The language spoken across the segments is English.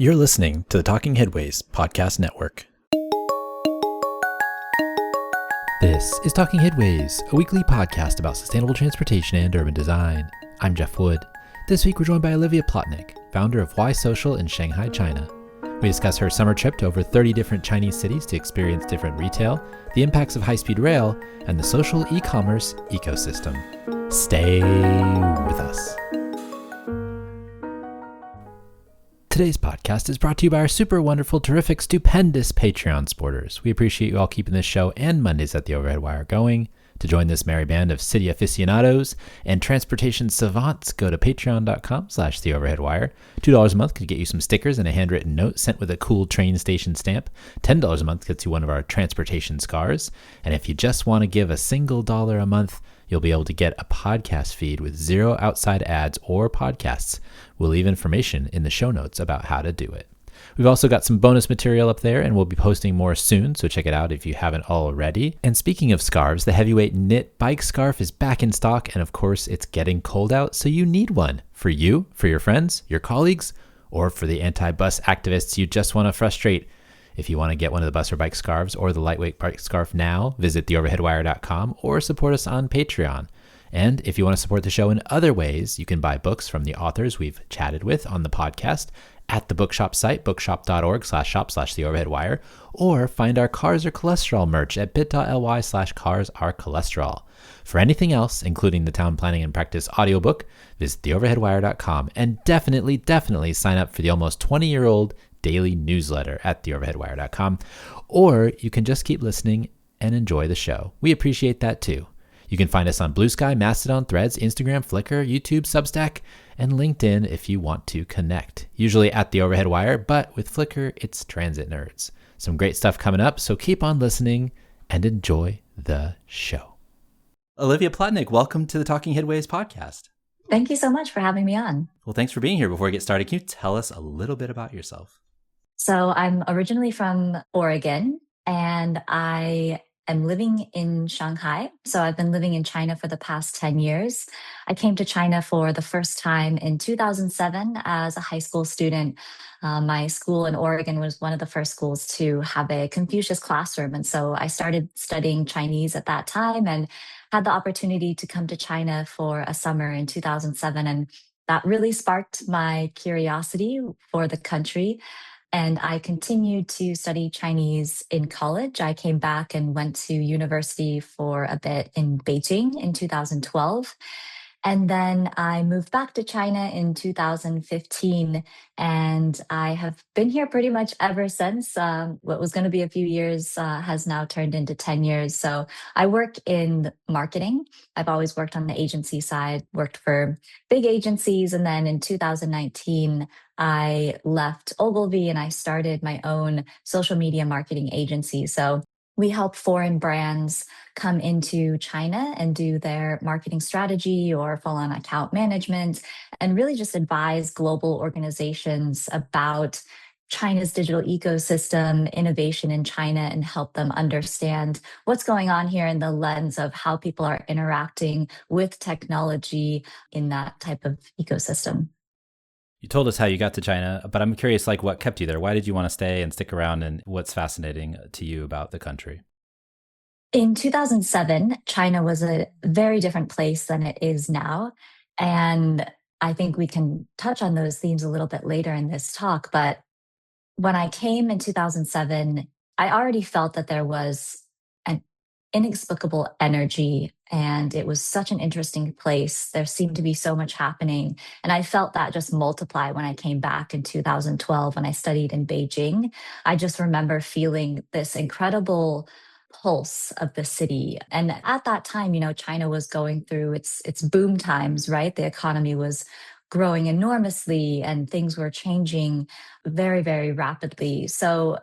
You're listening to the Talking Headways podcast network. This is Talking Headways, a weekly podcast about sustainable transportation and urban design. I'm Jeff Wood. This week we're joined by Olivia Plotnick, founder of Wai Social in Shanghai, China. We discuss her summer trip to over 30 different Chinese cities to experience different retail, the impacts of high-speed rail, and the social e-commerce ecosystem. Stay with us. Today's podcast is brought to you by our super wonderful, terrific, stupendous Patreon supporters. We appreciate you all keeping this show and Mondays at the Overhead Wire going. To join this merry band of city aficionados and transportation savants, go to patreon.com/theoverheadwire. $2 a month could get you some stickers and a handwritten note sent with a cool train station stamp. $10 a month gets you one of our transportation scars. And if you just want to give a single dollar a month, you'll be able to get a podcast feed with 0 outside ads or podcasts. We'll leave information in the show notes about how to do it. We've also got some bonus material up there, and we'll be posting more soon, so check it out if you haven't already. And speaking of scarves, the heavyweight knit bike scarf is back in stock, and of course, it's getting cold out, so you need one. For you, for your friends, your colleagues, or for the anti-bus activists you just want to frustrate. If you want to get one of the bus or bike scarves or the lightweight bike scarf now, visit theoverheadwire.com or support us on Patreon. And if you want to support the show in other ways, you can buy books from the authors we've chatted with on the podcast at the bookshop site, bookshop.org/shop/theoverheadwire, or find our Cars Are Cholesterol merch at bit.ly/carsarecholesterol. For anything else, including the Town Planning and Practice audiobook, visit theoverheadwire.com and definitely sign up for the almost 20-year-old daily newsletter at theoverheadwire.com, or you can just keep listening and enjoy the show. We appreciate that too. You can find us on Blue Sky, Mastodon, Threads, Instagram, Flickr, YouTube, Substack, and LinkedIn if you want to connect. Usually at the Overhead Wire, but with Flickr, it's Transit Nerds. Some great stuff coming up, so keep on listening and enjoy the show. Olivia Plotnick, welcome to the Talking Headways podcast. Thank you so much for having me on. Well, thanks for being here. Before we get started, can you tell us a little bit about yourself? So I'm originally from Oregon, and I am living in Shanghai. So I've been living in China for the past 10 years. I came to China for the first time in 2007 as a high school student. My school in Oregon was one of the first schools to have a Confucius classroom. And so I started studying Chinese at that time and had the opportunity to come to China for a summer in 2007. And that really sparked my curiosity for the country. And I continued to study Chinese in college. I came back and went to university for a bit in Beijing in 2012. And then I moved back to China in 2015, and I have been here pretty much ever since. What was going to be a few years has now turned into 10 years. So I work in marketing. I've always worked on the agency side, worked for big agencies. And then in 2019, I left Ogilvy and I started my own social media marketing agency. So we help foreign brands come into China and do their marketing strategy or full on account management and really just advise global organizations about China's digital ecosystem, innovation in China, and help them understand what's going on here in the lens of how people are interacting with technology in that type of ecosystem. You told us how you got to China, but I'm curious, what kept you there? Why did you want to stay and stick around, and what's fascinating to you about the country? In 2007, China was a very different place than it is now. And I think we can touch on those themes a little bit later in this talk. But when I came in 2007, I already felt that there was an inexplicable energy, and it was such an interesting place. There seemed to be so much happening. And I felt that just multiply when I came back in 2012 when I studied in Beijing. I just remember feeling this incredible pulse of the city. And at that time, China was going through its boom times, right? The economy was growing enormously and things were changing very, very rapidly. So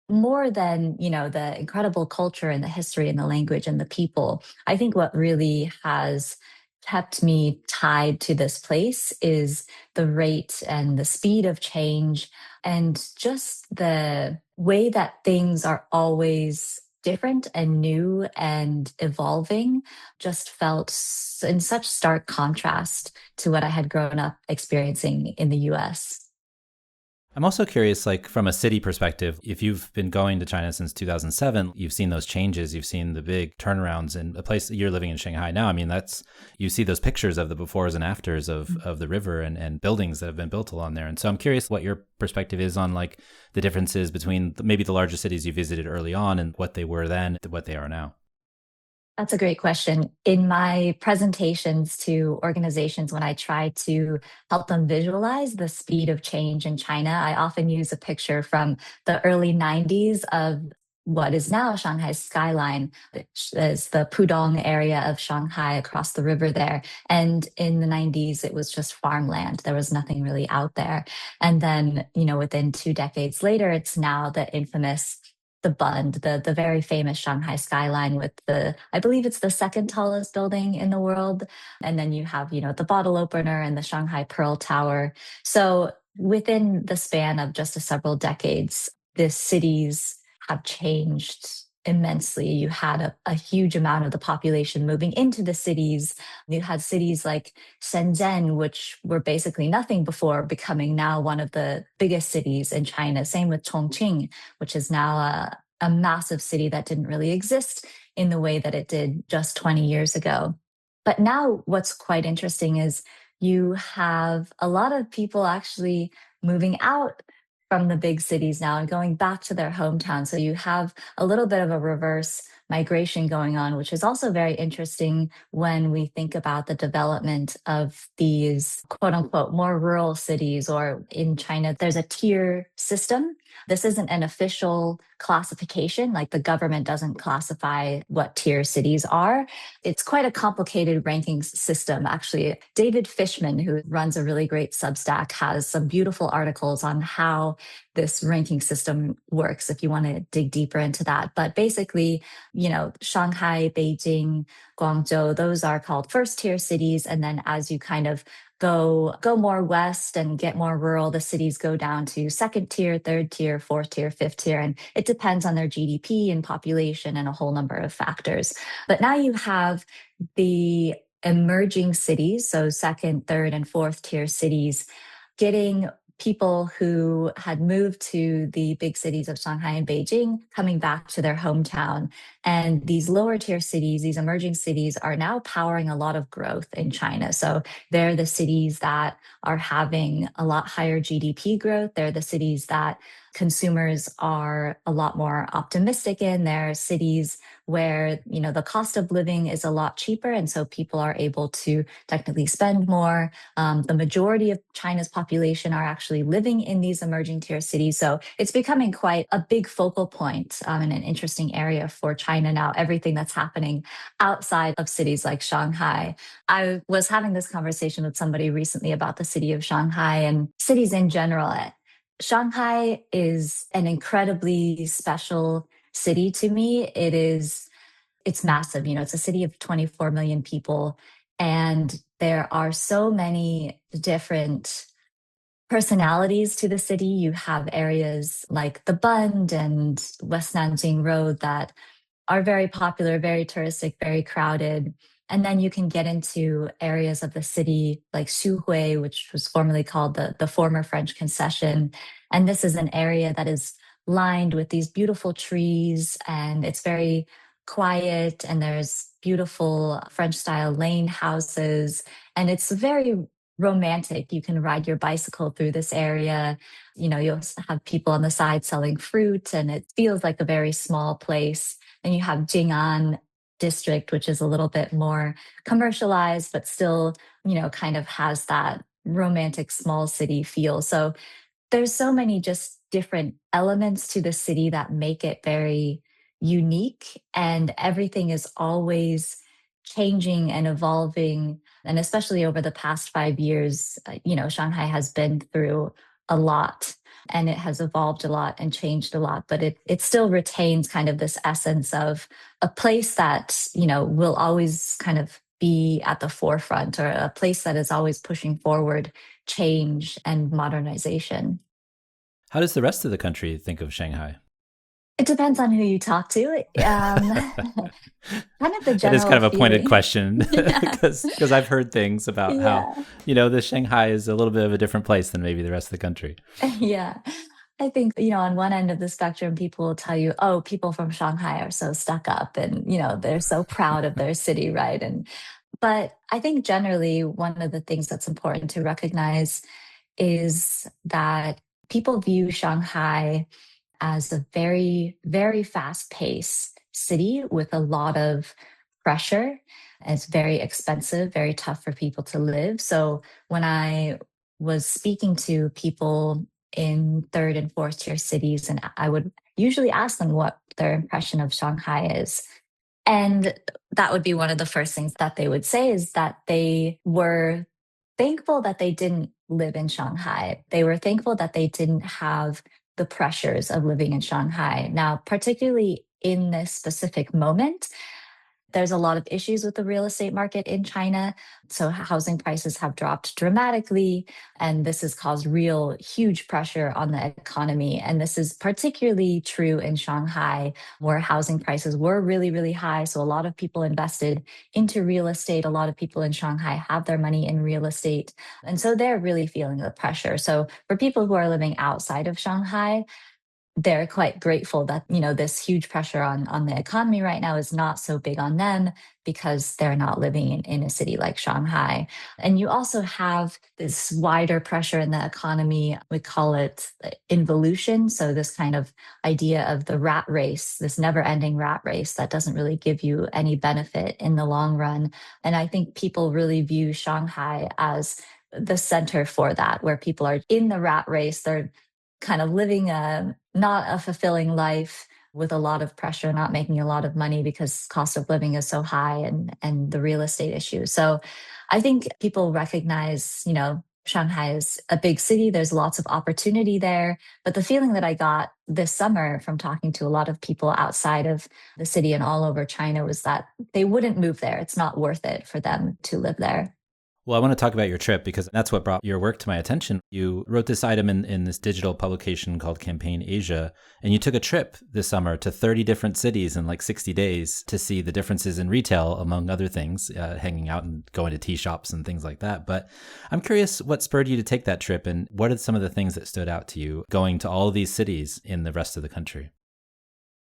more than, the incredible culture and the history and the language and the people, I think what really has kept me tied to this place is the rate and the speed of change and just the way that things are always different and new and evolving just felt in such stark contrast to what I had grown up experiencing in the US. I'm also curious, like from a city perspective, if you've been going to China since 2007, you've seen those changes, you've seen the big turnarounds in a place that you're living in Shanghai now. I mean, you see those pictures of the befores and afters of the river and buildings that have been built along there. And so I'm curious what your perspective is on like the differences between maybe the larger cities you visited early on and what they were then to what they are now. That's a great question. In my presentations to organizations, when I try to help them visualize the speed of change in China, I often use a picture from the early 90s of what is now Shanghai's skyline, which is the Pudong area of Shanghai across the river there. And in the 90s, it was just farmland. There was nothing really out there. And then, within 2 decades later, it's now the infamous the Bund, the very famous Shanghai skyline with I believe it's the second tallest building in the world. And then you have, the bottle opener and the Shanghai Pearl Tower. So within the span of just several decades, the cities have changed immensely. You had a huge amount of the population moving into the cities. You had cities like Shenzhen, which were basically nothing before, becoming now one of the biggest cities in China. Same with Chongqing, which is now a massive city that didn't really exist in the way that it did just 20 years ago. But now, what's quite interesting is you have a lot of people actually moving out from the big cities now and going back to their hometown. So you have a little bit of a reverse migration going on, which is also very interesting when we think about the development of these quote unquote more rural cities, or in China, there's a tier system. This isn't an official classification, like the government doesn't classify what tier cities are. It's quite a complicated ranking system. Actually, David Fishman, who runs a really great Substack, has some beautiful articles on how this ranking system works if you want to dig deeper into that. But basically, Shanghai, Beijing, Guangzhou, those are called first tier cities. And then as you kind of go more west and get more rural, the cities go down to second tier, third tier, fourth tier, fifth tier. And it depends on their GDP and population and a whole number of factors. But now you have the emerging cities, so second, third, and fourth tier cities, getting people who had moved to the big cities of Shanghai and Beijing coming back to their hometown. And these lower tier cities, these emerging cities, are now powering a lot of growth in China. So they're the cities that are having a lot higher GDP growth. They're the cities that consumers are a lot more optimistic in. They're cities where, the cost of living is a lot cheaper. And so people are able to technically spend more. The majority of China's population are actually living in these emerging tier cities. So it's becoming quite a big focal point and an interesting area for China now, everything that's happening outside of cities like Shanghai. I was having this conversation with somebody recently about the city of Shanghai and cities in general. Shanghai is an incredibly special city to me. It's massive. It's a city of 24 million people. And there are so many different personalities to the city. You have areas like the Bund and West Nanjing Road that are very popular, very touristic, very crowded. And then you can get into areas of the city like Xuhui, which was formerly called the former French concession. And this is an area that is lined with these beautiful trees, and it's very quiet, and there's beautiful French style lane houses, and it's very romantic. You can ride your bicycle through this area. You'll have people on the side selling fruit, and it feels like a very small place. Then you have Jing'an district, which is a little bit more commercialized, but still, kind of has that romantic small city feel. So there's so many just different elements to the city that make it very unique, and everything is always changing and evolving. And especially over the past 5 years, Shanghai has been through a lot, and it has evolved a lot and changed a lot, but it still retains kind of this essence of a place that, will always kind of be at the forefront, or a place that is always pushing forward change and modernization. How does the rest of the country think of Shanghai? It depends on who you talk to. Kind of the That is general kind of a pointed feeling. question Yeah. because I've heard things about how, Yeah. the Shanghai is a little bit of a different place than maybe the rest of the country. Yeah. I think, on one end of the spectrum, people will tell you, oh, people from Shanghai are so stuck up and, they're so proud of their city, right? But I think generally one of the things that's important to recognize is that people view Shanghai as a very, very fast paced city with a lot of pressure. It's very expensive, very tough for people to live. So when I was speaking to people in third and fourth tier cities, and I would usually ask them what their impression of Shanghai is. And that would be one of the first things that they would say is that they were thankful that they didn't live in Shanghai. They were thankful that they didn't have the pressures of living in Shanghai. Now, particularly in this specific moment, there's a lot of issues with the real estate market in China. So housing prices have dropped dramatically, and this has caused real huge pressure on the economy. And this is particularly true in Shanghai, where housing prices were really, really high. So a lot of people invested into real estate. A lot of people in Shanghai have their money in real estate. And so they're really feeling the pressure. So for people who are living outside of Shanghai, they're quite grateful that this huge pressure on the economy right now is not so big on them because they're not living in a city like Shanghai. And you also have this wider pressure in the economy. We call it involution. So this kind of idea of the rat race, this never-ending rat race that doesn't really give you any benefit in the long run. And I think people really view Shanghai as the center for that, where people are in the rat race. They're kind of living a not a fulfilling life with a lot of pressure, not making a lot of money because cost of living is so high and the real estate issue. So I think people recognize, Shanghai is a big city. There's lots of opportunity there. But the feeling that I got this summer from talking to a lot of people outside of the city and all over China was that they wouldn't move there. It's not worth it for them to live there. Well, I want to talk about your trip because that's what brought your work to my attention. You wrote this item in this digital publication called Campaign Asia, and you took a trip this summer to 30 different cities in like 60 days to see the differences in retail, among other things, hanging out and going to tea shops and things like that. But I'm curious what spurred you to take that trip and what are some of the things that stood out to you going to all of these cities in the rest of the country?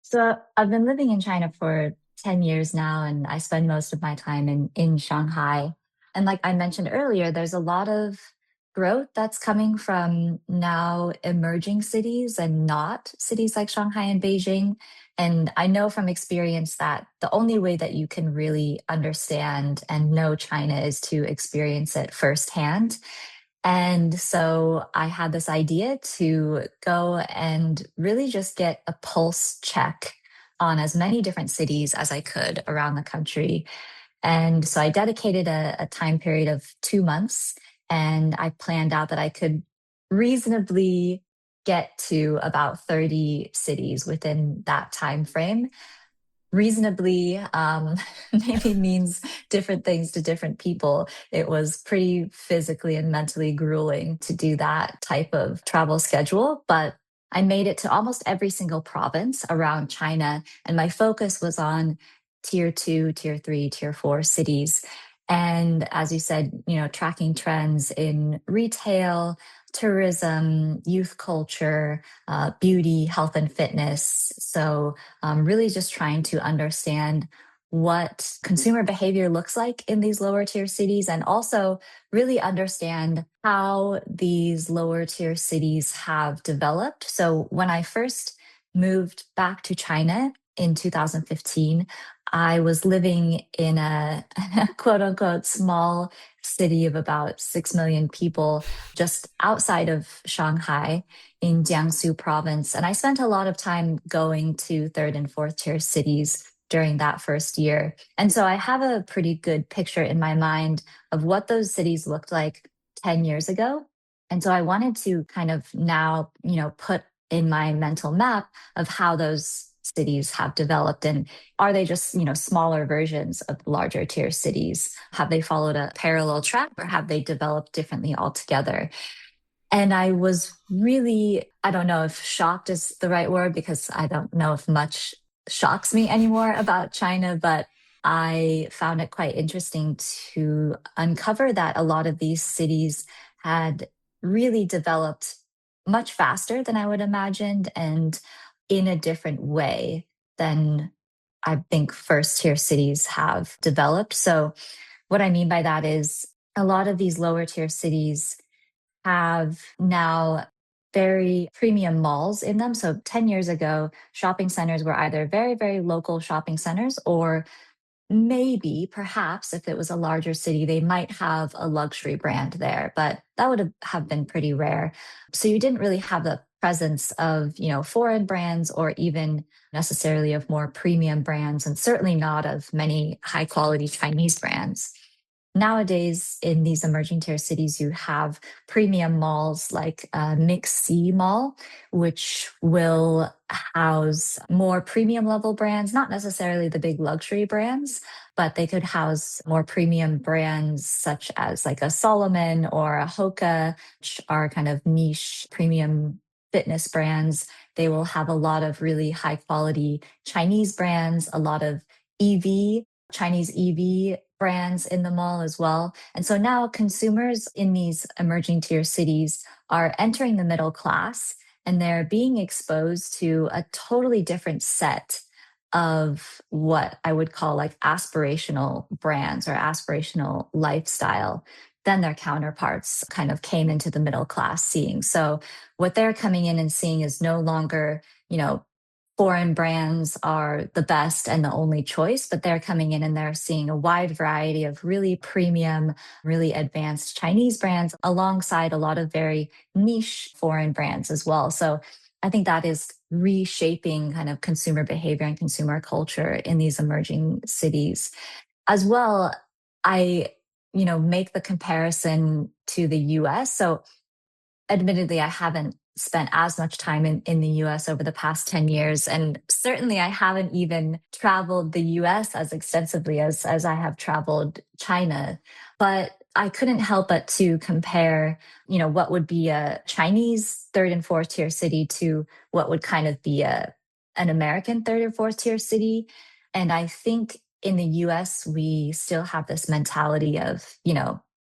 So I've been living in China for 10 years now, and I spend most of my time in Shanghai. And like I mentioned earlier, there's a lot of growth that's coming from now emerging cities and not cities like Shanghai and Beijing. And I know from experience that the only way that you can really understand and know China is to experience it firsthand. And so I had this idea to go and really just get a pulse check on as many different cities as I could around the country. And so I dedicated a time period of 2 months, and I planned out that I could reasonably get to about 30 cities within that time frame. Reasonably maybe means different things to different people. It was pretty physically and mentally grueling to do that type of travel schedule, but I made it to almost every single province around China, and my focus was on tier two, tier three, tier four cities. And as you said, tracking trends in retail, tourism, youth culture, beauty, health, and fitness. So really just trying to understand what consumer behavior looks like in these lower tier cities and also really understand how these lower tier cities have developed. So when I first moved back to China in 2015, I was living in a quote unquote small city of about 6 million people just outside of Shanghai in Jiangsu province. And I spent a lot of time going to third and fourth tier cities during that first year. And so I have a pretty good picture in my mind of what those cities looked like 10 years ago. And so I wanted to kind of now, put in my mental map of how those cities have developed and are they just smaller versions of larger tier cities? Have they followed a parallel track or have they developed differently altogether? And I was really, I don't know if shocked is the right word because I don't know if much shocks me anymore about China, but I found it quite interesting to uncover that a lot of these cities had really developed much faster than I would imagined and in a different way than I think first tier cities have developed. So, what I mean by that is a lot of these lower tier cities have now very premium malls in them. So 10 years ago, shopping centers were either very, very local shopping centers, or maybe, perhaps, if it was a larger city, they might have a luxury brand there, but that would have been pretty rare. So you didn't really have the presence of, foreign brands or even necessarily of more premium brands, and certainly not of many high quality Chinese brands. Nowadays, in these emerging tier cities, you have premium malls like MixC Mall, which will house more premium level brands, not necessarily the big luxury brands, but they could house more premium brands such as like a Solomon or a Hoka, which are kind of niche premium fitness brands. They will have a lot of really high quality Chinese brands, a lot of EV, Chinese EV brands in the mall as well. And so now consumers in these emerging tier cities are entering the middle class and they're being exposed to a totally different set of what I would call like aspirational brands or aspirational lifestyle than their counterparts kind of came into the middle class seeing. So what they're coming in and seeing is no longer, foreign brands are the best and the only choice, but they're coming in and they're seeing a wide variety of really premium, really advanced Chinese brands alongside a lot of very niche foreign brands as well. So I think that is reshaping kind of consumer behavior and consumer culture in these emerging cities. As well, I, make the comparison to the US. So admittedly, I haven't spent as much time in the US over the past 10 years. And certainly I haven't even traveled the US as extensively as I have traveled China. But I couldn't help but to compare, what would be a Chinese third and fourth tier city to what would kind of be an American third or fourth tier city. And I think in the US, we still have this mentality of,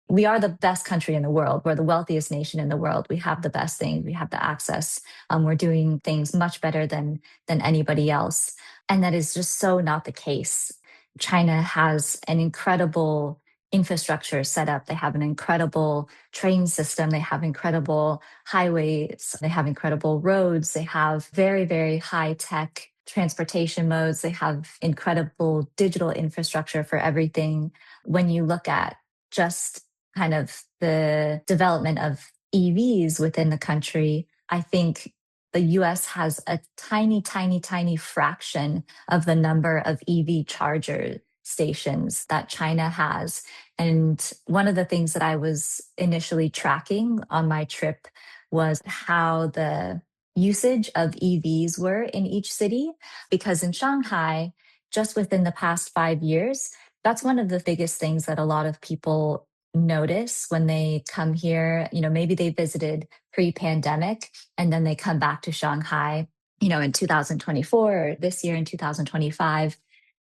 we are the best country in the world. We're the wealthiest nation in the world. We have the best things. We have the access. We're doing things much better than anybody else, and that is just so not the case. China has an incredible infrastructure set up. They have an incredible train system. They have incredible highways. They have incredible roads. They have very, very high tech transportation modes. They have incredible digital infrastructure for everything. When you look at just kind of the development of EVs within the country, I think the US has a tiny, tiny, tiny fraction of the number of EV charger stations that China has. And one of the things that I was initially tracking on my trip was how the usage of EVs were in each city. Because in Shanghai, just within the past 5 years, that's one of the biggest things that a lot of people notice when they come here. Maybe they visited pre-pandemic and then they come back to Shanghai, in 2024 or this year in 2025.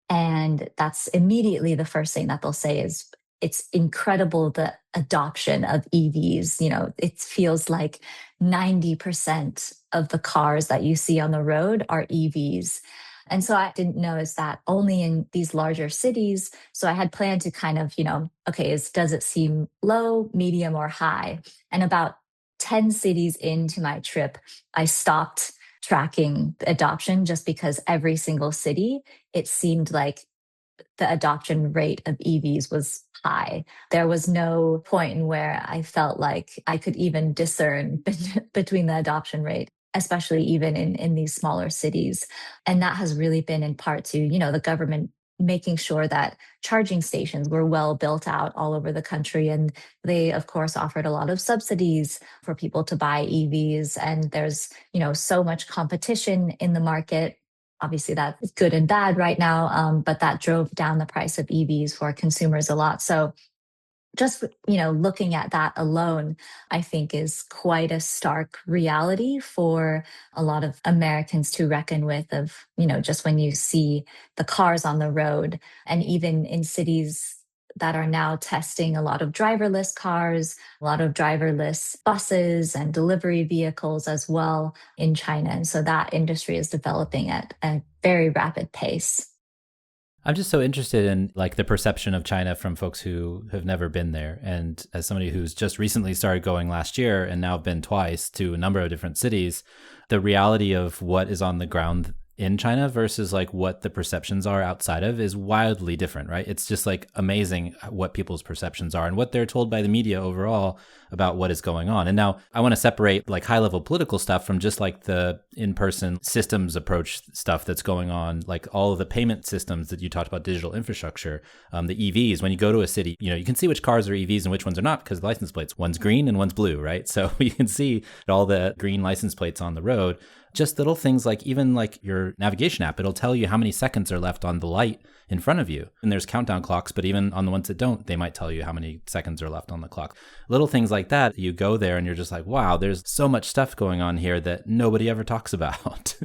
And that's immediately the first thing that they'll say is, it's incredible the adoption of EVs. It feels like 90% of the cars that you see on the road are EVs. And so I didn't notice that only in these larger cities. So I had planned to kind of, okay, does it seem low, medium, or high? And about 10 cities into my trip, I stopped tracking the adoption just because every single city, it seemed like the adoption rate of EVs was high. There was no point in where I felt like I could even discern between the adoption rate, especially even in these smaller cities. And that has really been in part to, the government making sure that charging stations were well built out all over the country. And they, of course, offered a lot of subsidies for people to buy EVs. And there's, so much competition in the market. Obviously, that's good and bad right now, but that drove down the price of EVs for consumers a lot. So just, looking at that alone, I think is quite a stark reality for a lot of Americans to reckon with of, just when you see the cars on the road and even in cities that are now testing a lot of driverless cars, a lot of driverless buses and delivery vehicles as well in China. And so that industry is developing at a very rapid pace. I'm just so interested in like the perception of China from folks who have never been there. And as somebody who's just recently started going last year and now been twice to a number of different cities, the reality of what is on the ground in China versus like what the perceptions are outside of is wildly different, right? It's just like amazing what people's perceptions are and what they're told by the media overall about what is going on. And now I want to separate like high level political stuff from just like the in-person systems approach stuff that's going on, like all of the payment systems that you talked about, digital infrastructure, the EVs. When you go to a city, you can see which cars are EVs and which ones are not because the license plates, one's green and one's blue, right? So you can see all the green license plates on the road. Just little things like even like your navigation app, it'll tell you how many seconds are left on the light in front of you. And there's countdown clocks, but even on the ones that don't, they might tell you how many seconds are left on the clock. Little things like that, you go there and you're just like, wow, there's so much stuff going on here that nobody ever talks about.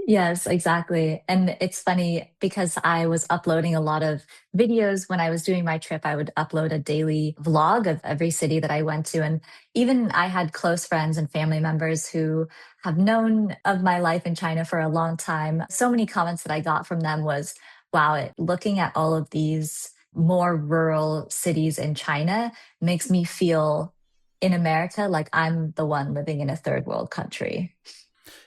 Yes, exactly. And it's funny because I was uploading a lot of videos when I was doing my trip. I would upload a daily vlog of every city that I went to. And even I had close friends and family members who have known of my life in China for a long time. So many comments that I got from them was, wow, looking at all of these more rural cities in China makes me feel in America like I'm the one living in a third world country.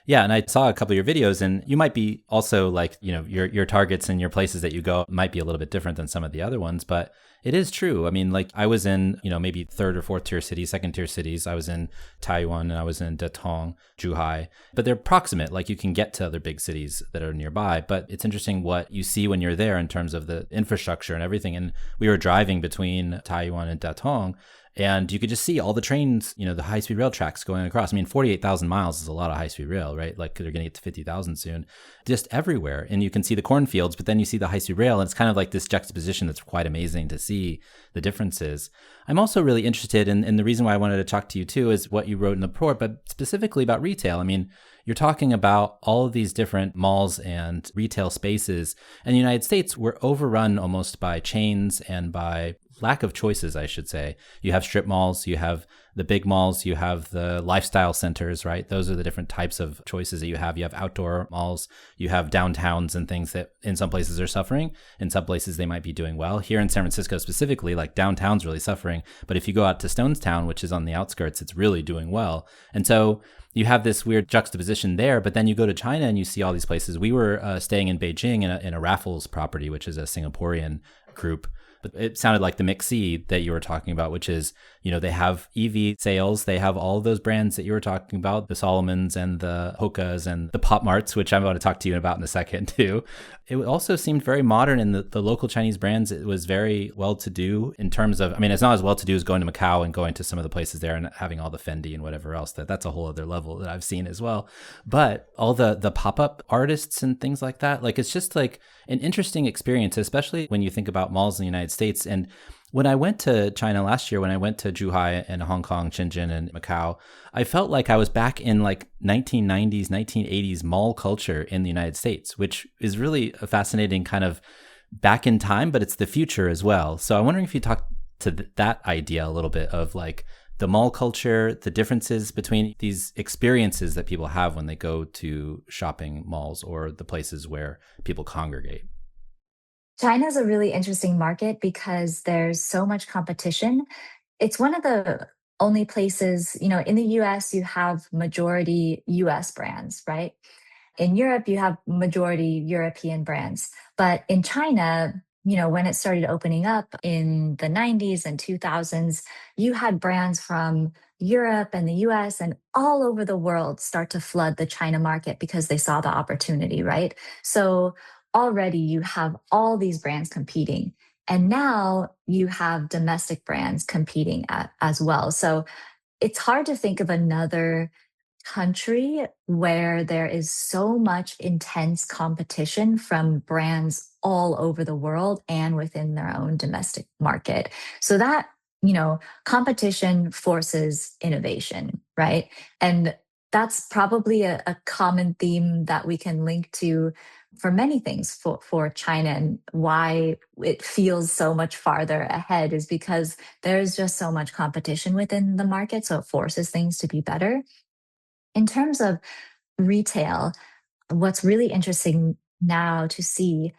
Yeah, and I saw a couple of your videos, and you might be also like, your targets and your places that you go might be a little bit different than some of the other ones, but it is true. I mean, like I was in, maybe third or fourth tier cities, second tier cities. I was in Taiwan and I was in Datong, Zhuhai, but they're proximate. Like you can get to other big cities that are nearby, but it's interesting what you see when you're there in terms of the infrastructure and everything. And we were driving between Taiwan and Datong, and you could just see all the trains, the high-speed rail tracks going across. I mean, 48,000 miles is a lot of high-speed rail, right? Like they're going to get to 50,000 soon, just everywhere. And you can see the cornfields, but then you see the high-speed rail. And it's kind of like this juxtaposition that's quite amazing to see the differences. I'm also really interested in the reason why I wanted to talk to you too is what you wrote in the report, but specifically about retail. I mean, you're talking about all of these different malls and retail spaces. In the United States, we're overrun almost by chains and by lack of choices, I should say. You have strip malls, you have the big malls, you have the lifestyle centers, right? Those are the different types of choices that you have. You have outdoor malls, you have downtowns and things that in some places are suffering. In some places they might be doing well. Here in San Francisco specifically, like downtown's really suffering. But if you go out to Stonestown, which is on the outskirts, it's really doing well. And so you have this weird juxtaposition there, but then you go to China and you see all these places. We were staying in Beijing in a Raffles property, which is a Singaporean group. But it sounded like the McSea that you were talking about, which is, they have EV sales. They have all of those brands that you were talking about, the Solomons and the Hokas and the Pop Marts, which I'm going to talk to you about in a second too. It also seemed very modern in the local Chinese brands. It was very well-to-do in terms of, I mean, it's not as well-to-do as going to Macau and going to some of the places there and having all the Fendi and whatever else. That's a whole other level that I've seen as well. But all the pop-up artists and things like that, like it's just like an interesting experience, especially when you think about malls in the United States. And when I went to China last year, when I went to Zhuhai and Hong Kong, Shenzhen and Macau, I felt like I was back in like 1990s, 1980s mall culture in the United States, which is really a fascinating kind of back in time, but it's the future as well. So I'm wondering if you talk to that idea a little bit of like the mall culture, the differences between these experiences that people have when they go to shopping malls or the places where people congregate. China is a really interesting market because there's so much competition. It's one of the only places, in the US, you have majority US brands, right? In Europe, you have majority European brands. But in China, when it started opening up in the 90s and 2000s, you had brands from Europe and the US and all over the world start to flood the China market because they saw the opportunity, right? So already you have all these brands competing. And now you have domestic brands competing as well. So it's hard to think of another country where there is so much intense competition from brands all over the world and within their own domestic market. So that, competition forces innovation, right? And that's probably a common theme that we can link to for many things for China, and why it feels so much farther ahead is because there's just so much competition within the market. So it forces things to be better. In terms of retail, what's really interesting now to see,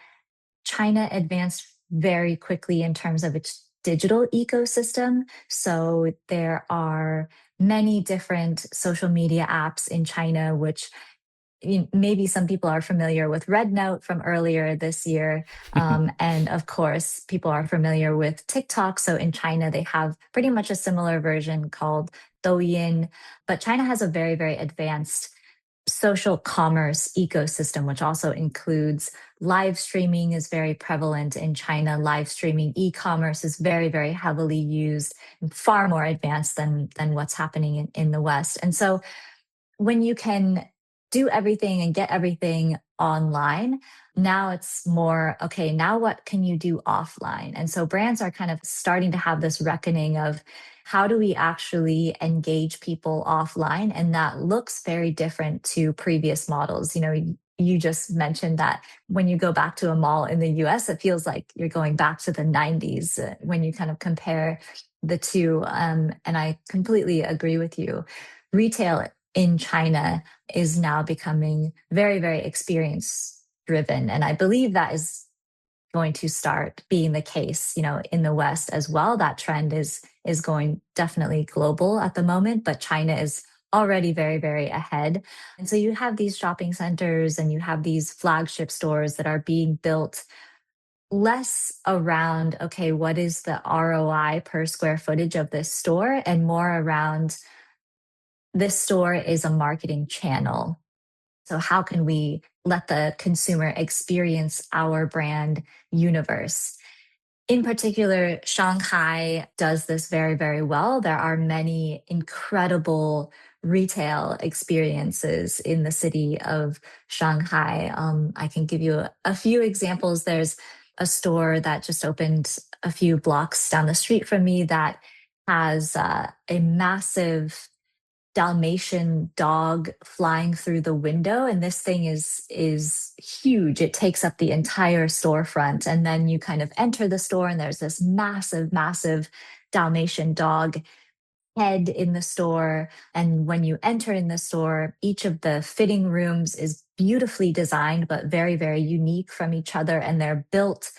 China advanced very quickly in terms of its digital ecosystem. So there are many different social media apps in China, which maybe some people are familiar with Red Note from earlier this year. And of course, people are familiar with TikTok. So in China, they have pretty much a similar version called Douyin. But China has a very, very advanced social commerce ecosystem, which also includes live streaming is very prevalent in China. Live streaming e-commerce is very, very heavily used, and far more advanced than what's happening in the West. And so when you can do everything and get everything online, now it's more, okay, now what can you do offline? And so brands are kind of starting to have this reckoning of how do we actually engage people offline? And that looks very different to previous models. You just mentioned that when you go back to a mall in the US, it feels like you're going back to the 90s when you kind of compare the two. And I completely agree with you. Retail in China is now becoming very, very experience driven. And I believe that is going to start being the case, in the West as well. That trend is going definitely global at the moment, but China is already very, very ahead. And so you have these shopping centers and you have these flagship stores that are being built less around, okay, what is the ROI per square footage of this store, and more around this store is a marketing channel. So, how can we let the consumer experience our brand universe? In particular, Shanghai does this very, very well. There are many incredible retail experiences in the city of Shanghai. I can give you a few examples. There's a store that just opened a few blocks down the street from me that has a massive Dalmatian dog flying through the window, and this thing is huge. It takes up the entire storefront, and then you kind of enter the store and there's this massive, massive Dalmatian dog head in the store. And when you enter in the store, each of the fitting rooms is beautifully designed but very, very unique from each other, and they're built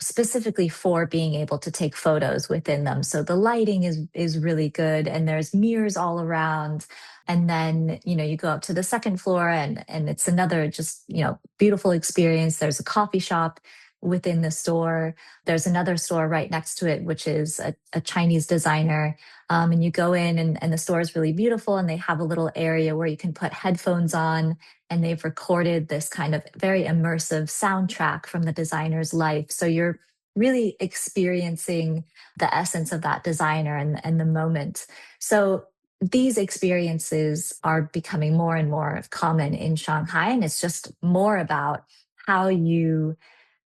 specifically for being able to take photos within them. So the lighting is really good, and there's mirrors all around. And then, you go up to the second floor, and it's another just, beautiful experience. There's a coffee shop within the store. There's another store right next to it, which is a Chinese designer. And you go in, and the store is really beautiful, and they have a little area where you can put headphones on, and they've recorded this kind of very immersive soundtrack from the designer's life. So you're really experiencing the essence of that designer and the moment. So these experiences are becoming more and more common in Shanghai, and it's just more about how you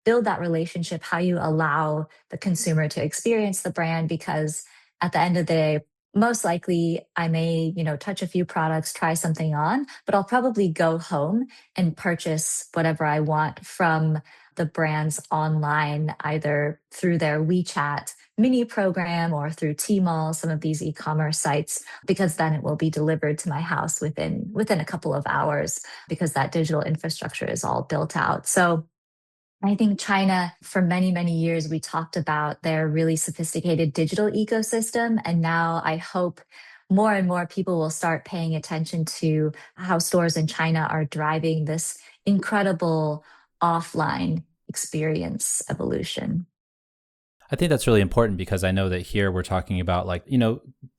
build that relationship, how you allow the consumer to experience the brand, because at the end of the day, most likely I may, touch a few products, try something on, but I'll probably go home and purchase whatever I want from the brands online, either through their WeChat mini program or through Tmall, some of these e-commerce sites, because then it will be delivered to my house within a couple of hours, because that digital infrastructure is all built out. So I think China, for many, many years, we talked about their really sophisticated digital ecosystem. And now I hope more and more people will start paying attention to how stores in China are driving this incredible offline experience evolution. I think that's really important because I know that here we're talking about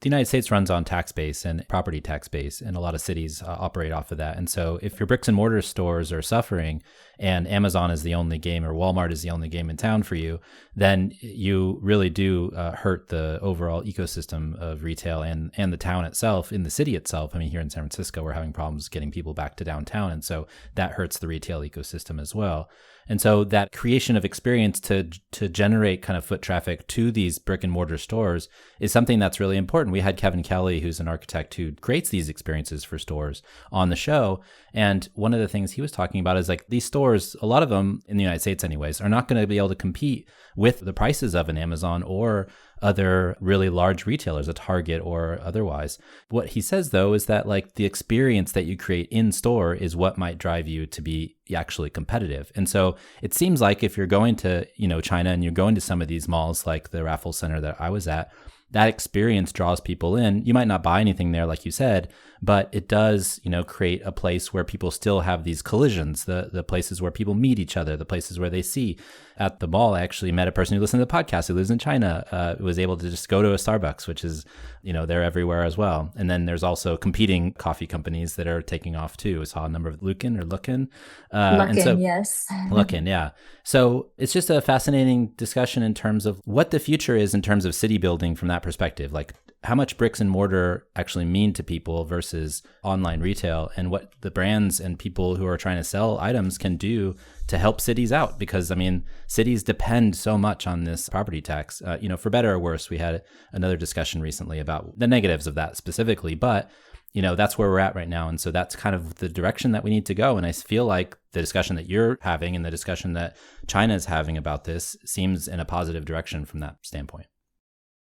The United States runs on tax base and property tax base, and a lot of cities operate off of that. And so if your bricks and mortar stores are suffering and Amazon is the only game or Walmart is the only game in town for you, then you really do hurt the overall ecosystem of retail and the town itself, in the city itself. I mean, here in San Francisco, we're having problems getting people back to downtown. And so that hurts the retail ecosystem as well. And so that creation of experience to generate kind of foot traffic to these brick and mortar stores is something that's really important. We had Kevin Kelly, who's an architect who creates these experiences for stores, on the show. And one of the things he was talking about is like these stores, a lot of them in the United States anyways, are not going to be able to compete with the prices of an Amazon or other really large retailers, a Target or otherwise. What he says, though, is that like the experience that you create in store is what might drive you to be actually competitive. And so it seems like if you're going to, China, and you're going to some of these malls like the Raffles Center that I was at, that experience draws people in. You might not buy anything there, like you said, but it does, create a place where people still have these collisions, the places where people meet each other, the places where they see. At the mall, I actually met a person who listened to the podcast who lives in China, who was able to just go to a Starbucks, which is, they're everywhere as well. And then there's also competing coffee companies that are taking off too. I saw a number of Luckin. Yes. Luckin, yeah. So it's just a fascinating discussion in terms of what the future is in terms of city building from that perspective. Like how much bricks and mortar actually mean to people versus online retail, and what the brands and people who are trying to sell items can do to help cities out. Because I mean, cities depend so much on this property tax. For better or worse, we had another discussion recently about the negatives of that specifically, but that's where we're at right now. And so that's kind of the direction that we need to go. And I feel like the discussion that you're having and the discussion that China is having about this seems in a positive direction from that standpoint.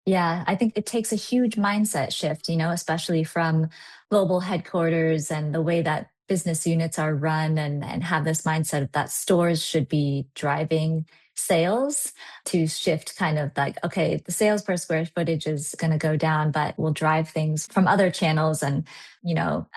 Yeah, I think it takes a huge mindset shift, especially from global headquarters and the way that business units are run, and have this mindset that stores should be driving sales, to shift kind of like, okay, the sales per square footage is going to go down, but we'll drive things from other channels. And,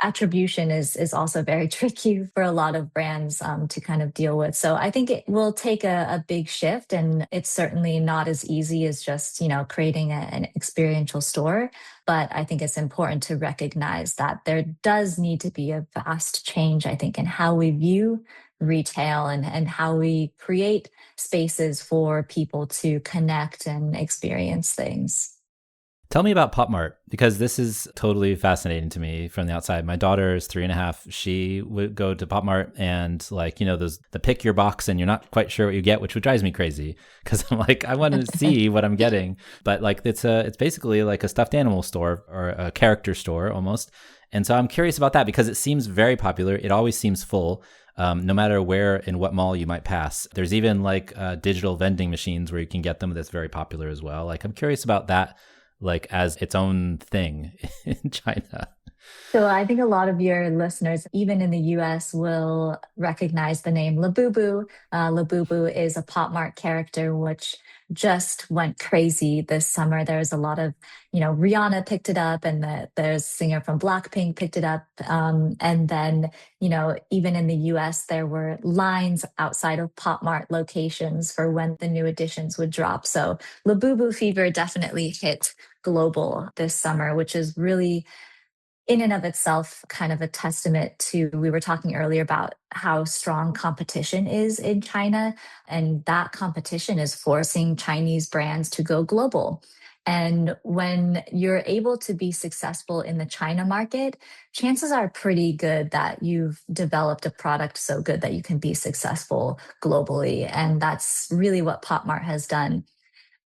attribution is also very tricky for a lot of brands to kind of deal with. So I think it will take a big shift, and it's certainly not as easy as just, creating an experiential store. But I think it's important to recognize that there does need to be a vast change, I think, in how we view retail, and how we create spaces for people to connect and experience things. Tell me about Pop Mart, because this is totally fascinating to me from the outside. My daughter is 3.5. She would go to Pop Mart and those the pick your box and you're not quite sure what you get, which drives me crazy because I'm like, I want to see what I'm getting. But like it's basically like a stuffed animal store or a character store almost. And so I'm curious about that because it seems very popular. It always seems full. No matter where in what mall you might pass. There's even like digital vending machines where you can get them that's very popular as well. Like I'm curious about that, like as its own thing in China. So I think a lot of your listeners, even in the US, will recognize the name Labubu. Labubu is a Pop Mart character, which just went crazy this summer. There's a lot of, Rihanna picked it up, and there's a singer from Blackpink picked it up. And then, even in the US, there were lines outside of Pop Mart locations for when the new editions would drop. So Labubu fever definitely hit global this summer, which is really in and of itself kind of a testament to, we were talking earlier about how strong competition is in China, and that competition is forcing Chinese brands to go global. And when you're able to be successful in the China market, chances are pretty good that you've developed a product so good that you can be successful globally. And that's really what Pop Mart has done.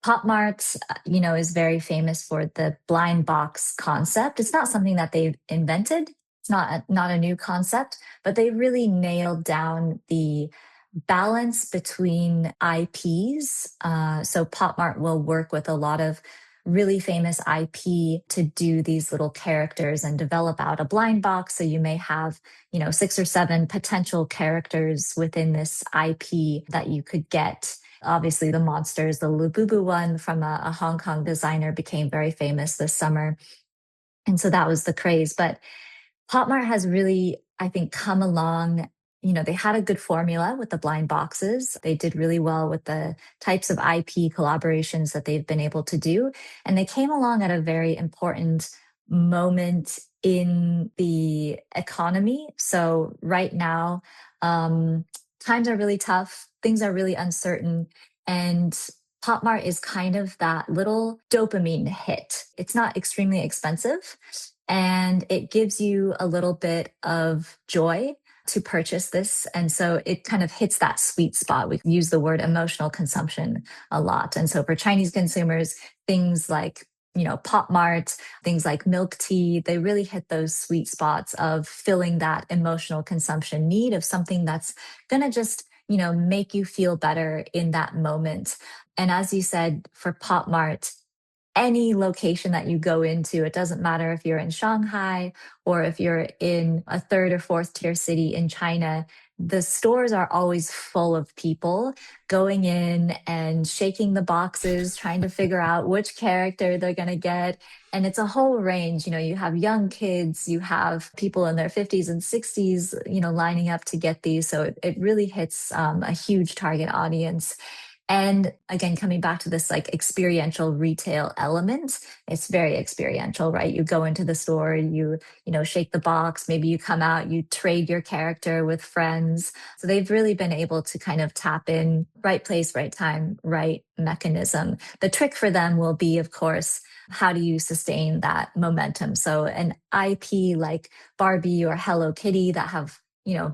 Pop Mart, is very famous for the blind box concept. It's not something that they've invented. It's not a new concept, but they really nailed down the balance between IPs. So Pop Mart will work with a lot of really famous IP to do these little characters and develop out a blind box. So you may have, 6 or 7 potential characters within this IP that you could get. Obviously, the monsters, the Labubu one from a Hong Kong designer, became very famous this summer. And so that was the craze. But Pop Mart has really, I think, come along they had a good formula with the blind boxes. They did really well with the types of IP collaborations that they've been able to do. And they came along at a very important moment in the economy. So, right now, um, times are really tough, things are really uncertain. And Pop Mart is kind of that little dopamine hit. It's not extremely expensive, and it gives you a little bit of joy to purchase this. And so it kind of hits that sweet spot. We use the word emotional consumption a lot. And so for Chinese consumers, things like Pop Mart, things like milk tea, they really hit those sweet spots of filling that emotional consumption need of something that's going to just, make you feel better in that moment. And as you said, for Pop Mart, any location that you go into, it doesn't matter if you're in Shanghai or if you're in a third or fourth tier city in China, the stores are always full of people going in and shaking the boxes, trying to figure out which character they're going to get. And it's a whole range. You have young kids, you have people in their 50s and 60s, lining up to get these. So it really hits a huge target audience. And again, coming back to this like experiential retail element, it's very experiential, right? You go into the store, shake the box, maybe you come out, you trade your character with friends. So they've really been able to kind of tap in right place, right time, right mechanism. The trick for them will be, of course, how do you sustain that momentum? So an IP like Barbie or Hello Kitty that have,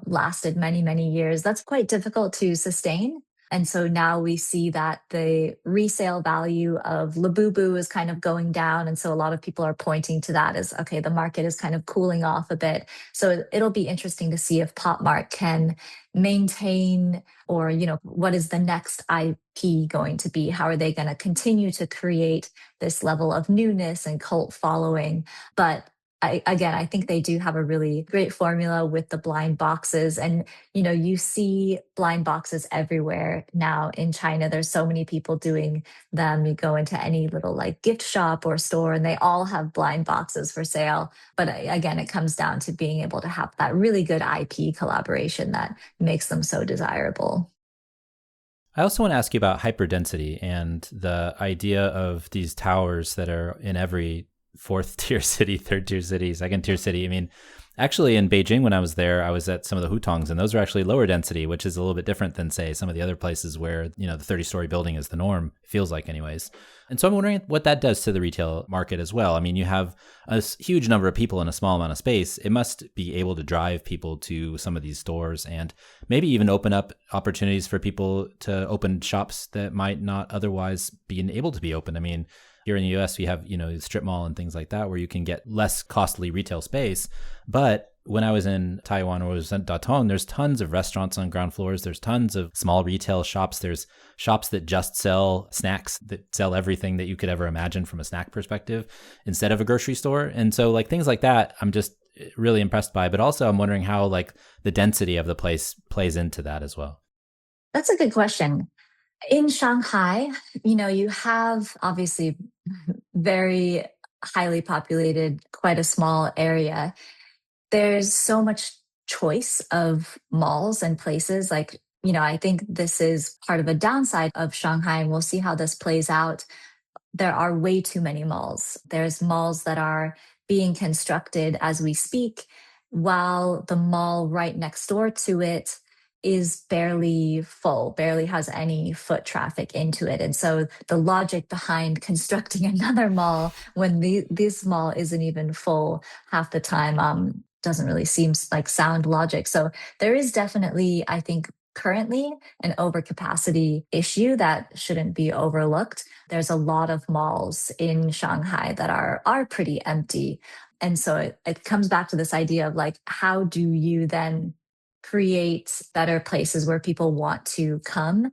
lasted many, many years, that's quite difficult to sustain. And so now we see that the resale value of Labubu is kind of going down. And so a lot of people are pointing to that as, okay, the market is kind of cooling off a bit. So it'll be interesting to see if Pop Mart can maintain, or, what is the next IP going to be? How are they going to continue to create this level of newness and cult following? But I think they do have a really great formula with the blind boxes. And you see blind boxes everywhere now in China. There's so many people doing them. You go into any little like gift shop or store, and they all have blind boxes for sale. But again, it comes down to being able to have that really good IP collaboration that makes them so desirable. I also want to ask you about hyperdensity and the idea of these towers that are in every fourth tier city, third tier city, second tier city. I mean, actually in Beijing, when I was there, I was at some of the hutongs, and those are actually lower density, which is a little bit different than, say, some of the other places where, the 30-story building is the norm, feels like anyways. And so I'm wondering what that does to the retail market as well. I mean, you have a huge number of people in a small amount of space. It must be able to drive people to some of these stores and maybe even open up opportunities for people to open shops that might not otherwise be able to be open. I mean, here in the US, we have, strip mall and things like that where you can get less costly retail space. But when I was in Taiwan or was in Datong, there's tons of restaurants on ground floors. There's tons of small retail shops. There's shops that just sell snacks, that sell everything that you could ever imagine from a snack perspective instead of a grocery store. And so like things like that, I'm just really impressed by. But also I'm wondering how like the density of the place plays into that as well. That's a good question. In Shanghai, you have obviously very highly populated, quite a small area. There's so much choice of malls and places. Like, I think this is part of a downside of Shanghai, and we'll see how this plays out. There are way too many malls. There's malls that are being constructed as we speak, while the mall right next door to it is barely full, barely has any foot traffic into it. And so the logic behind constructing another mall when this mall isn't even full half the time doesn't really seem like sound logic. So there is definitely, I think, currently an overcapacity issue that shouldn't be overlooked. There's a lot of malls in Shanghai that are pretty empty. And so it comes back to this idea of like, how do you then create better places where people want to come?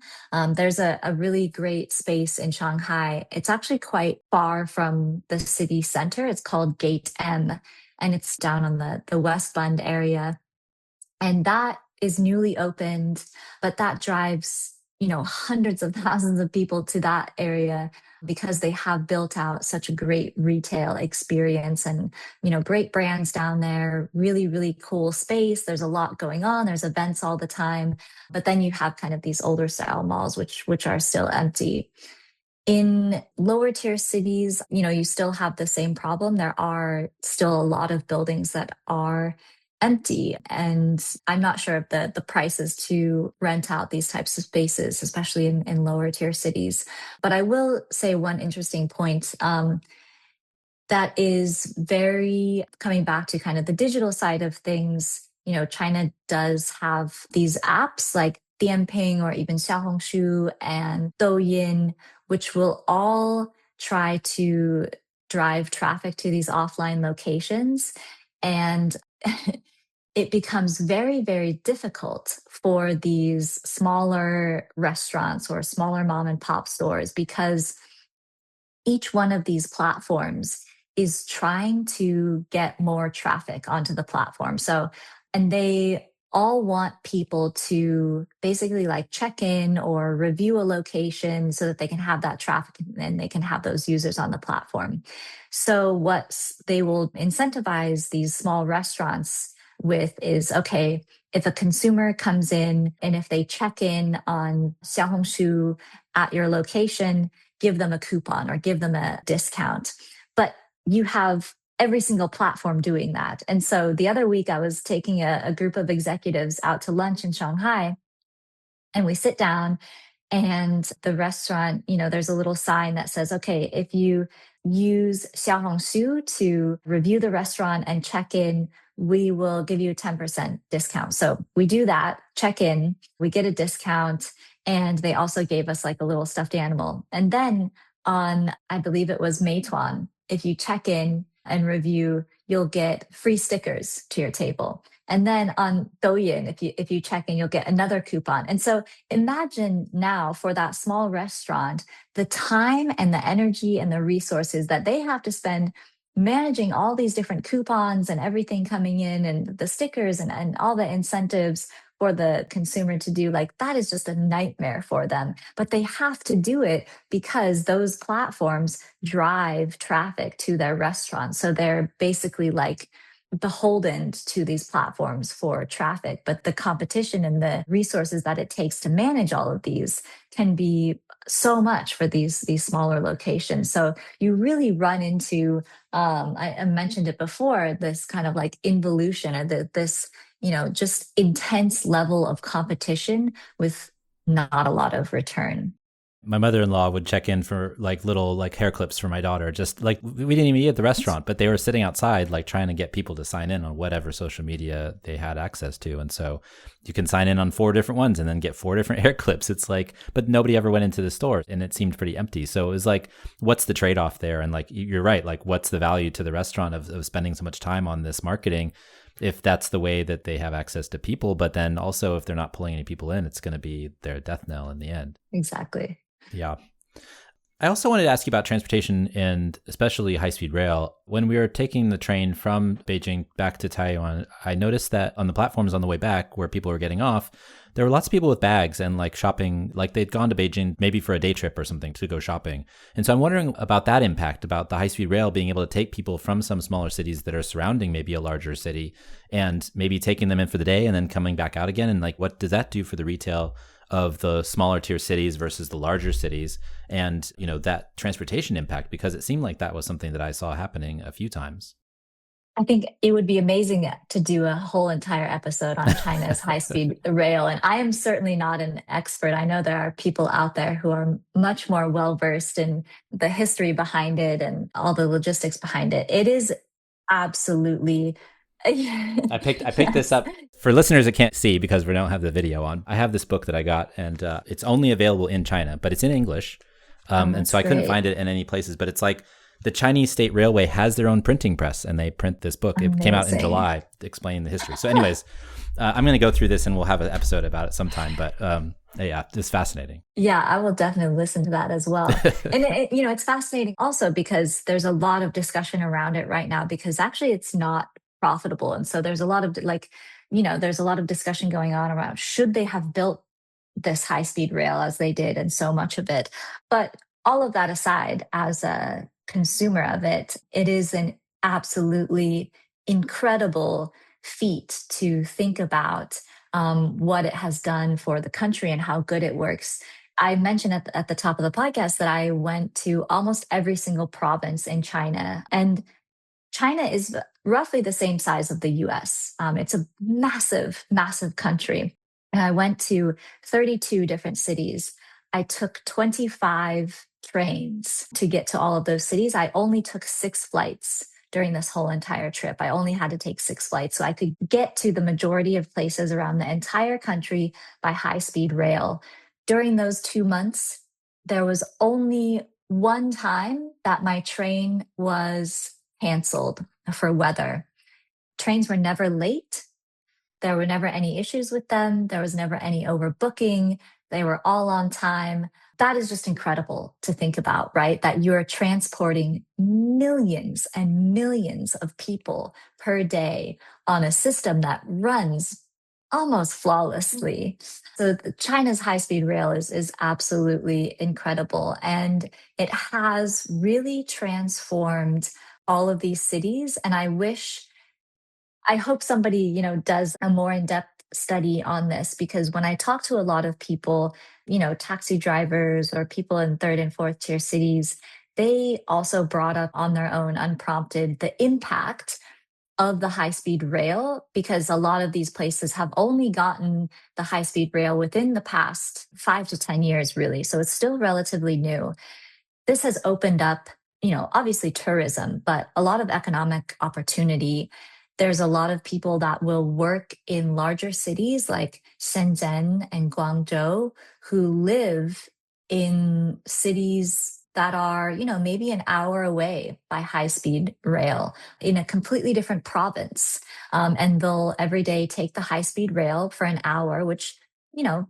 There's a really great space in Shanghai. It's actually quite far from the city center. It's called Gate M, and it's down on the West Bund area. And that is newly opened, but that drives hundreds of thousands of people to that area because they have built out such a great retail experience and, great brands down there, really, really cool space. There's a lot going on. There's events all the time. But then you have kind of these older style malls, which are still empty. In lower tier cities, you still have the same problem. There are still a lot of buildings that are empty. And I'm not sure of the prices to rent out these types of spaces, especially in lower tier cities. But I will say one interesting point. That is very coming back to kind of the digital side of things. China does have these apps like Dianping or even Xiaohongshu and Douyin, which will all try to drive traffic to these offline locations. And it becomes very, very difficult for these smaller restaurants or smaller mom and pop stores because each one of these platforms is trying to get more traffic onto the platform. So, and they all want people to basically like check in or review a location so that they can have that traffic and they can have those users on the platform. So, what they will incentivize these small restaurants with is okay, if a consumer comes in and if they check in on Xiaohongshu at your location, give them a coupon or give them a discount. But you have every single platform doing that. And so the other week, I was taking a group of executives out to lunch in Shanghai, and we sit down and the restaurant, there's a little sign that says, okay, if you use Xiaohongshu to review the restaurant and check in, we will give you a 10% discount. So we do that, check in, we get a discount. And they also gave us like a little stuffed animal. And then on, I believe it was Meituan, if you check in and review, you'll get free stickers to your table. And then on Douyin, if you check in, you'll get another coupon. And so imagine now for that small restaurant, the time and the energy and the resources that they have to spend managing all these different coupons and everything coming in and the stickers and all the incentives for the consumer to do, like that is just a nightmare for them. But they have to do it because those platforms drive traffic to their restaurants. So they're basically like beholden to these platforms for traffic. But the competition and the resources that it takes to manage all of these can be so much for these smaller locations. So you really run into I mentioned it before, this kind of like involution or this just intense level of competition with not a lot of return. My mother-in-law would check in for like little like hair clips for my daughter. Just like we didn't even eat at the restaurant, but they were sitting outside like trying to get people to sign in on whatever social media they had access to. And so you can sign in on 4 different ones and then get 4 different hair clips. It's like, but nobody ever went into the store and it seemed pretty empty. So it was like, what's the trade-off there? And like, you're right. Like what's the value to the restaurant of spending so much time on this marketing if that's the way that they have access to people? But then also if they're not pulling any people in, it's going to be their death knell in the end. Exactly. Yeah. I also wanted to ask you about transportation and especially high-speed rail. When we were taking the train from Beijing back to Taiwan, I noticed that on the platforms on the way back where people were getting off, there were lots of people with bags and like shopping, like they'd gone to Beijing maybe for a day trip or something to go shopping. And so I'm wondering about that impact, about the high-speed rail being able to take people from some smaller cities that are surrounding maybe a larger city and maybe taking them in for the day and then coming back out again. And like, what does that do for the retail of the smaller tier cities versus the larger cities, and that transportation impact, because it seemed like that was something that I saw happening a few times. I think it would be amazing to do a whole entire episode on China's high speed rail. And I am certainly not an expert. I know there are people out there who are much more well versed in the history behind it and all the logistics behind it. It is absolutely. I picked this up for listeners that can't see because we don't have the video on. I have this book that I got, and it's only available in China, but it's in English, and so I couldn't find it in any places. But it's like the Chinese State Railway has their own printing press, and they print this book. Amazing. It came out in July, explaining the history. So, anyways, I'm going to go through this, and we'll have an episode about it sometime. But yeah, it's fascinating. Yeah, I will definitely listen to that as well. And it's fascinating also because there's a lot of discussion around it right now because actually it's not profitable. And so there's a lot of there's a lot of discussion going on around should they have built this high speed rail as they did and so much of it. But all of that aside, as a consumer of it, it is an absolutely incredible feat to think about what it has done for the country and how good it works. I mentioned at the top of the podcast that I went to almost every single province in China. And China is roughly the same size of the US. It's a massive, massive country. And I went to 32 different cities. I took 25 trains to get to all of those cities. I only took 6 flights during this whole entire trip. I only had to take 6 flights. So I could get to the majority of places around the entire country by high speed rail. During those 2 months, there was only one time that my train was canceled for weather. Trains were never late. There were never any issues with them. There was never any overbooking. They were all on time. That is just incredible to think about, right? That you're transporting millions and millions of people per day on a system that runs almost flawlessly. So China's high-speed rail is absolutely incredible. And it has really transformed all of these cities. And I hope somebody, does a more in-depth study on this, because when I talk to a lot of people, taxi drivers or people in third and fourth tier cities, they also brought up on their own unprompted the impact of the high speed rail, because a lot of these places have only gotten the high speed rail within the past 5 to 10 years, really. So it's still relatively new. This has opened up, obviously tourism, but a lot of economic opportunity. There's a lot of people that will work in larger cities like Shenzhen and Guangzhou who live in cities that are, maybe an hour away by high speed rail in a completely different province. And they'll every day take the high speed rail for an hour, which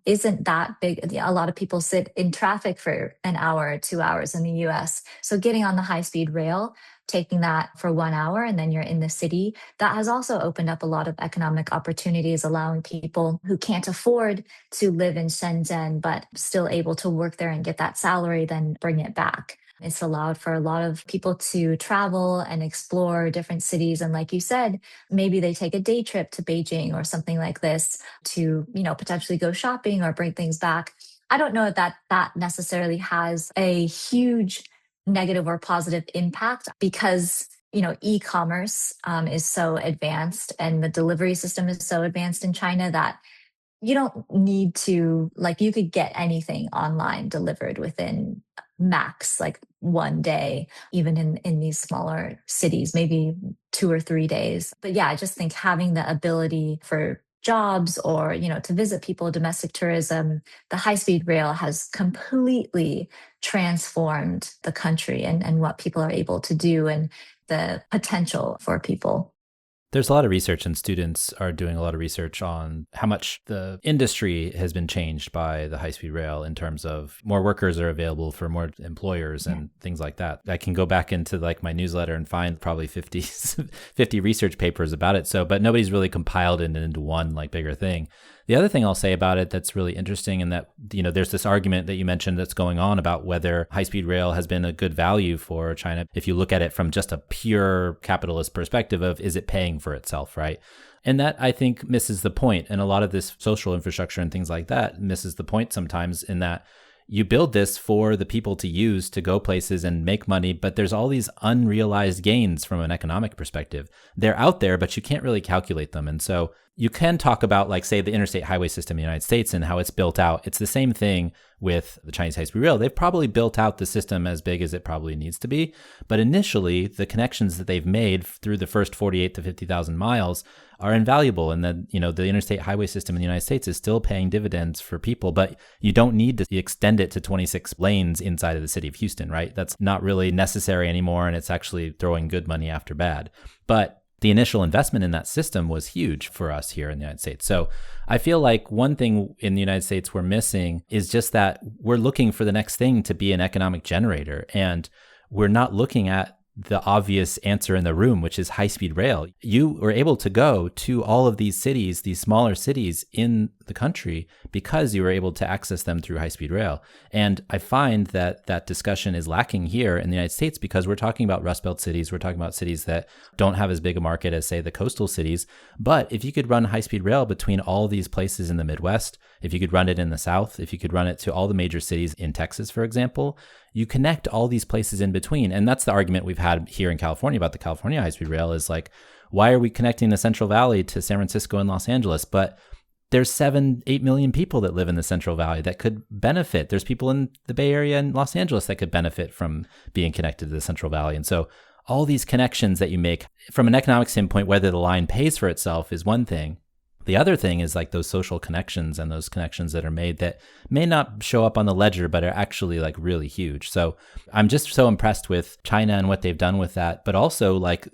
isn't that big. A lot of people sit in traffic for an hour or 2 hours in the US. So getting on the high speed rail, taking that for 1 hour, and then you're in the city, that has also opened up a lot of economic opportunities, allowing people who can't afford to live in Shenzhen, but still able to work there and get that salary, then bring it back. It's allowed for a lot of people to travel and explore different cities. And like you said, maybe they take a day trip to Beijing or something like this to, potentially go shopping or bring things back. I don't know if that necessarily has a huge negative or positive impact, because e-commerce is so advanced and the delivery system is so advanced in China that you don't need to, like, you could get anything online delivered within max like one day, even in these smaller cities, maybe 2 or 3 days. But yeah, I just think having the ability for jobs or, to visit people, domestic tourism, the high speed rail has completely transformed the country and what people are able to do and the potential for people. There's a lot of research, and students are doing a lot of research on how much the industry has been changed by the high-speed rail in terms of more workers are available for more employers and things like that. I can go back into like my newsletter and find probably 50 research papers about it. So, but nobody's really compiled it into one like bigger thing. The other thing I'll say about it that's really interesting, and that, there's this argument that you mentioned that's going on about whether high-speed rail has been a good value for China. If you look at it from just a pure capitalist perspective of, is it paying for itself, right? And that, I think, misses the point. And a lot of this social infrastructure and things like that misses the point sometimes, in that you build this for the people to use to go places and make money, but there's all these unrealized gains from an economic perspective. They're out there, but you can't really calculate them. And so you can talk about, like, say, the interstate highway system in the United States and how it's built out. It's the same thing with the Chinese high-speed rail. They've probably built out the system as big as it probably needs to be. But initially, the connections that they've made through the first 48 to 50,000 miles are invaluable. And then, the interstate highway system in the United States is still paying dividends for people, but you don't need to extend it to 26 lanes inside of the city of Houston, right? That's not really necessary anymore. And it's actually throwing good money after bad. But the initial investment in that system was huge for us here in the United States. So I feel like one thing in the United States we're missing is just that we're looking for the next thing to be an economic generator. And we're not looking at the obvious answer in the room, which is high-speed rail. You were able to go to all of these cities, these smaller cities in the country because you were able to access them through high-speed rail. And I find that that discussion is lacking here in the United States because we're talking about Rust Belt cities. We're talking about cities that don't have as big a market as, say, the coastal cities. But if you could run high-speed rail between all these places in the Midwest, if you could run it in the South, if you could run it to all the major cities in Texas, for example, you connect all these places in between. And that's the argument we've had here in California about the California high-speed rail is like, why are we connecting the Central Valley to San Francisco and Los Angeles? But there's 7-8 million people that live in the Central Valley that could benefit. There's people in the Bay Area and Los Angeles that could benefit from being connected to the Central Valley. And so all these connections that you make from an economic standpoint, whether the line pays for itself is one thing. The other thing is like those social connections and those connections that are made that may not show up on the ledger, but are actually like really huge. So I'm just so impressed with China and what they've done with that, but also like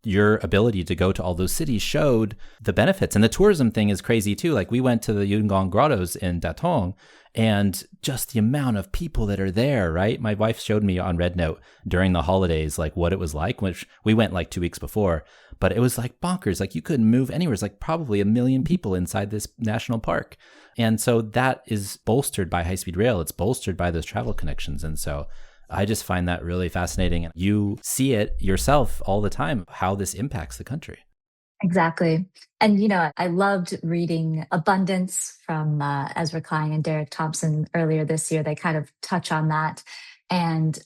your ability to go to all those cities showed the benefits. And the tourism thing is crazy too. Like we went to the Yungang Grottos in Datong and just the amount of people that are there, right? My wife showed me on Red Note during the holidays, like what it was like, which we went like 2 weeks before, but it was like bonkers. Like you couldn't move anywhere. It's like probably 1 million people inside this national park. And so that is bolstered by high-speed rail. It's bolstered by those travel connections. And so I just find that really fascinating. And you see it yourself all the time, how this impacts the country. Exactly. And, I loved reading Abundance from Ezra Klein and Derek Thompson earlier this year. They kind of touch on that. And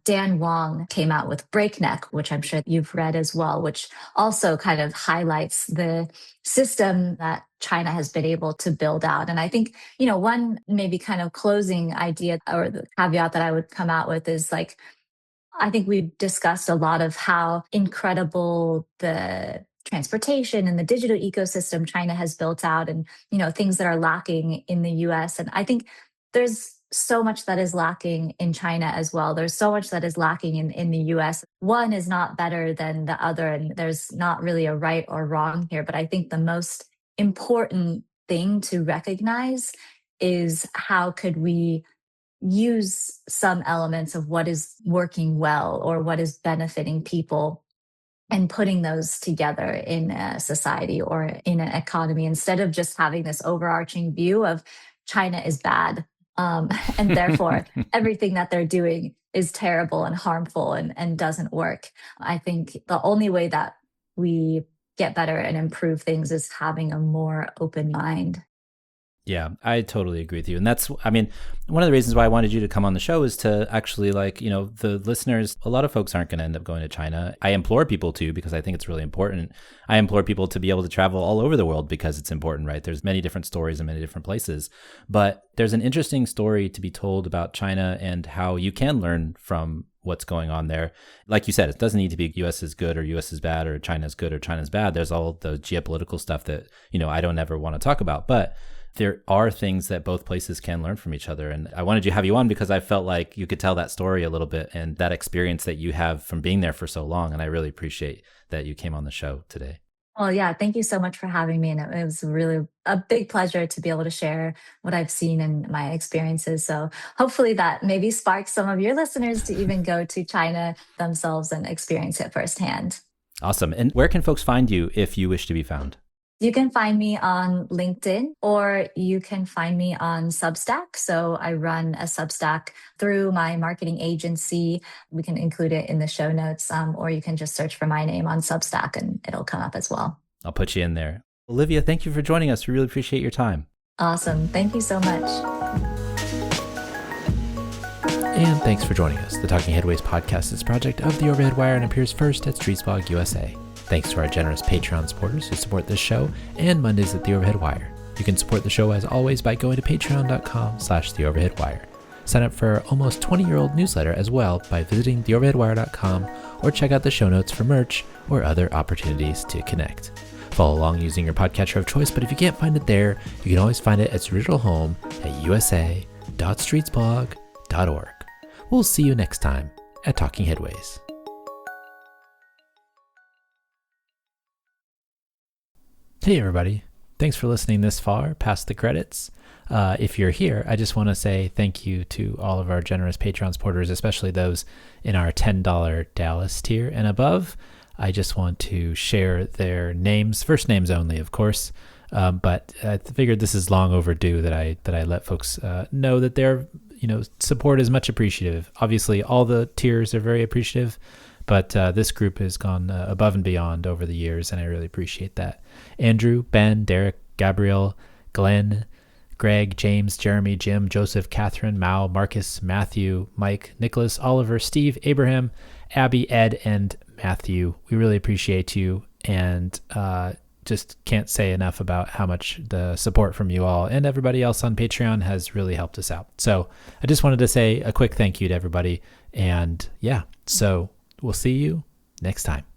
Dan Wong came out with Breakneck, which I'm sure you've read as well, which also kind of highlights the system that China has been able to build out. And I think, one maybe kind of closing idea or the caveat that I would come out with is like, I think we've discussed a lot of how incredible the transportation and the digital ecosystem China has built out and, things that are lacking in the US. And I think there's so much that is lacking in China as well. There's so much that is lacking in the US. One is not better than the other, and there's not really a right or wrong here. But I think the most important thing to recognize is how could we use some elements of what is working well or what is benefiting people and putting those together in a society or in an economy instead of just having this overarching view of China is bad. And therefore, everything that they're doing is terrible and harmful and doesn't work. I think the only way that we get better and improve things is having a more open mind. Yeah, I totally agree with you. And that's, one of the reasons why I wanted you to come on the show is to actually the listeners, a lot of folks aren't going to end up going to China. I implore people to, because I think it's really important. I implore people to be able to travel all over the world because it's important, right? There's many different stories in many different places, but there's an interesting story to be told about China and how you can learn from what's going on there. Like you said, it doesn't need to be US is good or US is bad or China is good or China is bad. There's all the geopolitical stuff that, I don't ever want to talk about, but there are things that both places can learn from each other. And I wanted to have you on because I felt like you could tell that story a little bit and that experience that you have from being there for so long. And I really appreciate that you came on the show today. Well, yeah, thank you so much for having me. And it was really a big pleasure to be able to share what I've seen and my experiences. So hopefully that maybe sparks some of your listeners to even go to China themselves and experience it firsthand. Awesome. And where can folks find you if you wish to be found? You can find me on LinkedIn or you can find me on Substack. So I run a Substack through my marketing agency. We can include it in the show notes, or you can just search for my name on Substack and it'll come up as well. I'll put you in there. Olivia, thank you for joining us. We really appreciate your time. Awesome. Thank you so much. And thanks for joining us. The Talking Headways podcast is a project of the Overhead Wire and appears first at Streetsblog USA. Thanks to our generous Patreon supporters who support this show and Mondays at The Overhead Wire. You can support the show as always by going to patreon.com/theoverheadwire. Sign up for our almost 20-year-old newsletter as well by visiting theoverheadwire.com or check out the show notes for merch or other opportunities to connect. Follow along using your podcatcher of choice, but if you can't find it there, you can always find it at its original home at usa.streetsblog.org. We'll see you next time at Talking Headways. Hey everybody, thanks for listening this far past the credits. If you're here, I just want to say thank you to all of our generous Patreon supporters, especially those in our $10 Dallas tier and above. I just want to share their names, first names only, of course. But I figured this is long overdue that I let folks know that their support is much appreciative. Obviously, all the tiers are very appreciative, but this group has gone above and beyond over the years, and I really appreciate that. Andrew, Ben, Derek, Gabriel, Glenn, Greg, James, Jeremy, Jim, Joseph, Catherine, Mao, Marcus, Matthew, Mike, Nicholas, Oliver, Steve, Abraham, Abby, Ed, and Matthew. We really appreciate you, and just can't say enough about how much the support from you all and everybody else on Patreon has really helped us out. So I just wanted to say a quick thank you to everybody. And yeah, so we'll see you next time.